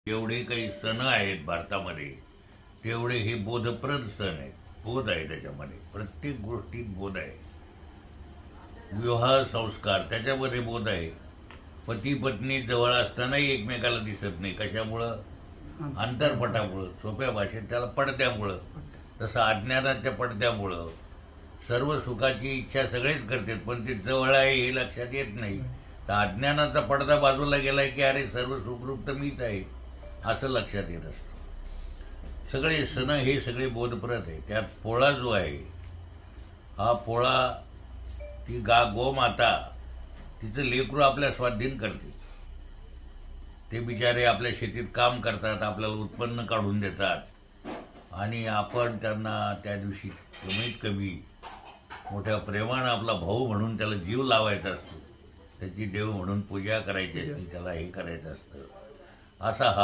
जेवढे काही सण आहेत भारतामध्ये तेवढे हे बोधप्रद सण आहेत. बोध आहे त्याच्यामध्ये, प्रत्येक गोष्टीत बोध आहे. विवाह संस्कार त्याच्यामध्ये बोध आहे. पती पत्नी जवळ असतानाही एकमेकाला दिसत नाही. कशामुळं? अंतरपटामुळं, सोप्या भाषेत त्याला पडद्यामुळं. तसं अज्ञानाच्या पडद्यामुळं सर्व सुखाची इच्छा सगळेच करतात, पण ते जवळ आहे हे लक्षात येत नाही. तर अज्ञानाचा पडदा बाजूला गेलाय की अरे सर्व सुखरूप तर मीच आहे असं लक्षात येत असतं. सगळे सण हे सगळे बोधप्रद आहे. त्यात पोळा जो आहे, हा पोळा ती गोमाता तिचं लेकरू आपल्या स्वाधीन करते. ते बिचारे आपल्या शेतीत काम करतात, आपल्याला उत्पन्न काढून देतात, आणि आपण त्यांना त्या दिवशी कमीत कमी मोठ्या प्रेमानं आपला भाऊ म्हणून त्याला जीव लावायचा असतो, त्याची देव म्हणून पूजा करायची असते, त्याला हे करायचं असतं. असा हा